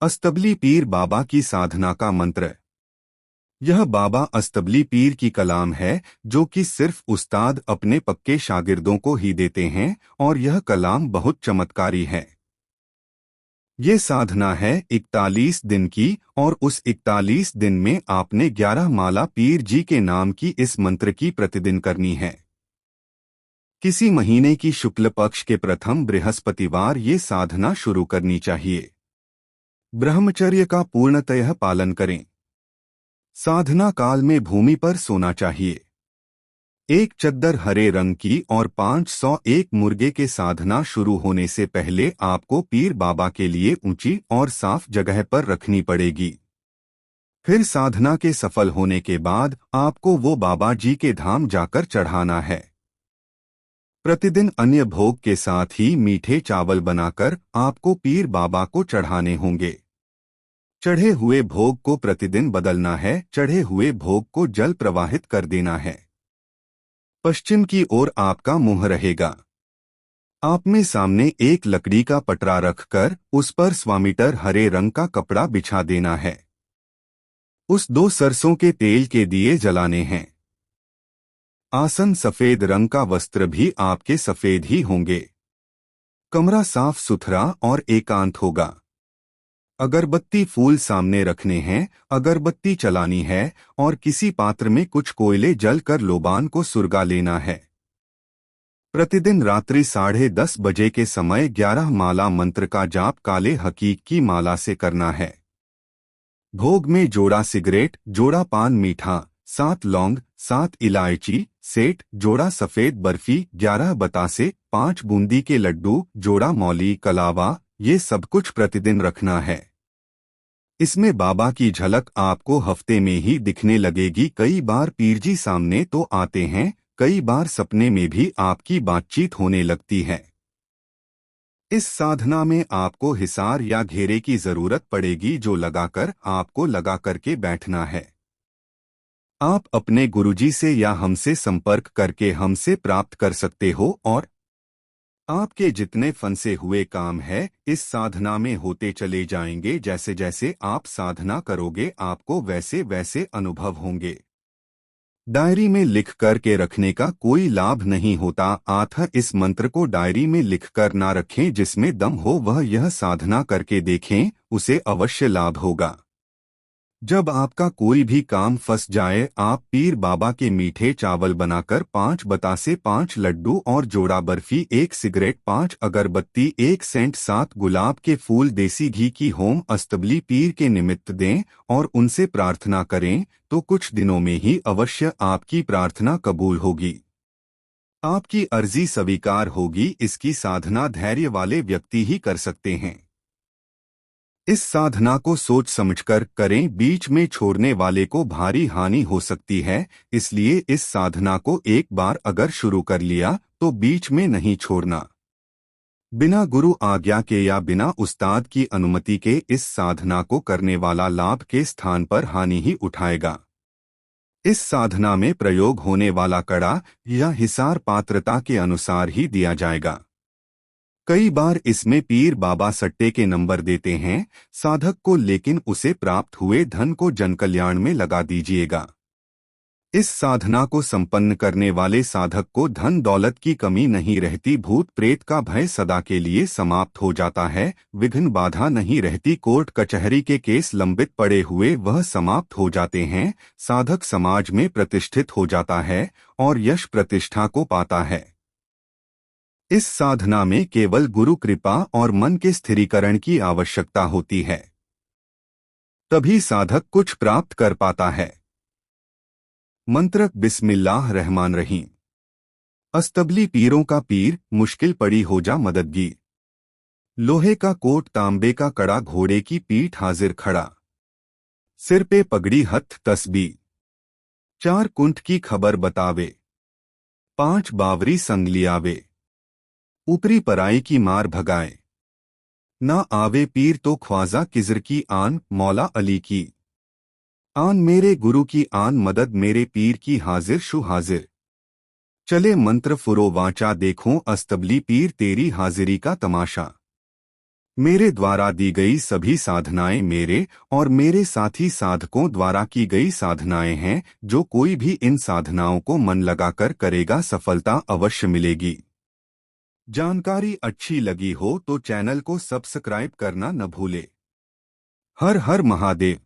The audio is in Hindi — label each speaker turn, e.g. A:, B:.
A: अस्तबली पीर बाबा की साधना का मंत्र। यह बाबा अस्तबली पीर की कलाम है जो कि सिर्फ उस्ताद अपने पक्के शागिर्दों को ही देते हैं और यह कलाम बहुत चमत्कारी है। ये साधना है 41 दिन की और उस 41 दिन में आपने 11 माला पीर जी के नाम की इस मंत्र की प्रतिदिन करनी है। किसी महीने की शुक्ल पक्ष के प्रथम बृहस्पतिवार ये साधना शुरू करनी चाहिए। ब्रह्मचर्य का पूर्णतः पालन करें। साधना काल में भूमि पर सोना चाहिए। एक चद्दर हरे रंग की और 501 मुर्गे के साधना शुरू होने से पहले आपको पीर बाबा के लिए ऊंची और साफ जगह पर रखनी पड़ेगी। फिर साधना के सफल होने के बाद आपको वो बाबा जी के धाम जाकर चढ़ाना है। प्रतिदिन अन्य भोग के साथ ही मीठे चावल बनाकर आपको पीर बाबा को चढ़ाने होंगे। चढ़े हुए भोग को प्रतिदिन बदलना है। चढ़े हुए भोग को जल प्रवाहित कर देना है। पश्चिम की ओर आपका मुंह रहेगा। आप में सामने एक लकड़ी का पटरा रखकर उस पर स्वामीटर हरे रंग का कपड़ा बिछा देना है। उस 2 सरसों के तेल के दिए जलाने हैं। आसन सफेद रंग का, वस्त्र भी आपके सफेद ही होंगे। कमरा साफ सुथरा और एकांत होगा। अगरबत्ती फूल सामने रखने हैं। अगरबत्ती चलानी है और किसी पात्र में कुछ कोयले जल कर लोबान को सुरगा लेना है। प्रतिदिन रात्रि 10:30 बजे के समय 11 माला मंत्र का जाप काले हकीक की माला से करना है। भोग में जोड़ा सिगरेट, जोड़ा पान मीठा, 7 लौंग, 7 इलायची, सेठ, जोड़ा सफेद बर्फी, 11 बतासे, 5 बूंदी के लड्डू, जोड़ा मौली कलावा, ये सब कुछ प्रतिदिन रखना है। इसमें बाबा की झलक आपको हफ्ते में ही दिखने लगेगी। कई बार पीर जी सामने तो आते हैं, कई बार सपने में भी आपकी बातचीत होने लगती है। इस साधना में आपको हिसार या घेरे की जरूरत पड़ेगी जो लगाकर आपको लगा करके बैठना है। आप अपने गुरुजी से या हमसे संपर्क करके हमसे प्राप्त कर सकते हो और आपके जितने फंसे हुए काम है इस साधना में होते चले जाएंगे। जैसे जैसे आप साधना करोगे आपको वैसे वैसे अनुभव होंगे। डायरी में लिख कर के रखने का कोई लाभ नहीं होता। अतः इस मंत्र को डायरी में लिख कर ना रखें। जिसमें दम हो वह यह साधना करके देखें, उसे अवश्य लाभ होगा। जब आपका कोई भी काम फंस जाए आप पीर बाबा के मीठे चावल बनाकर 5 बतासे, 5 लड्डू और जोड़ा बर्फी, 1 सिगरेट, 5 अगरबत्ती, 1 सेंट, 7 गुलाब के फूल, देसी घी की होम अस्तबली पीर के निमित्त दें और उनसे प्रार्थना करें तो कुछ दिनों में ही अवश्य आपकी प्रार्थना कबूल होगी। आपकी अर्जी स्वीकार होगी। इसकी साधना धैर्य वाले व्यक्ति ही कर सकते हैं। इस साधना को सोच समझकर करें। बीच में छोड़ने वाले को भारी हानि हो सकती है, इसलिए इस साधना को एक बार अगर शुरू कर लिया तो बीच में नहीं छोड़ना। बिना गुरु आज्ञा के या बिना उस्ताद की अनुमति के इस साधना को करने वाला लाभ के स्थान पर हानि ही उठाएगा। इस साधना में प्रयोग होने वाला कड़ा या हिसार पात्रता के अनुसार ही दिया जाएगा। कई बार इसमें पीर बाबा सट्टे के नंबर देते हैं साधक को, लेकिन उसे प्राप्त हुए धन को जनकल्याण में लगा दीजिएगा। इस साधना को संपन्न करने वाले साधक को धन दौलत की कमी नहीं रहती। भूत प्रेत का भय सदा के लिए समाप्त हो जाता है। विघ्न बाधा नहीं रहती। कोर्ट कचहरी के केस लंबित पड़े हुए वह समाप्त हो जाते हैं। साधक समाज में प्रतिष्ठित हो जाता है और यश प्रतिष्ठा को पाता है। इस साधना में केवल गुरु कृपा और मन के स्थिरीकरण की आवश्यकता होती है, तभी साधक कुछ प्राप्त कर पाता है। मंत्र बिस्मिल्लाह रहमान रहीम। अस्तबली पीरों का पीर, मुश्किल पड़ी हो जा मददगी। लोहे का कोट, तांबे का कड़ा, घोड़े की पीठ हाजिर खड़ा। सिर पे पगड़ी, हथ तस्बीह। 4 कुंठ की खबर बतावे। 5 बावरी संग लियावे। ऊपरी पराई की मार भगाए। ना आवे पीर तो ख्वाजा किजर की आन, मौला अली की आन, मेरे गुरु की आन, मदद मेरे पीर की, हाजिर शु हाजिर। चले मंत्र फुरो वाचा, देखो अस्तबली पीर तेरी हाजिरी का तमाशा। मेरे द्वारा दी गई सभी साधनाएं मेरे और मेरे साथी साधकों द्वारा की गई साधनाएं हैं। जो कोई भी इन साधनाओं को मन लगाकर करेगा सफलता अवश्य मिलेगी। जानकारी अच्छी लगी हो तो चैनल को सब्सक्राइब करना न भूले। हर हर महादेव।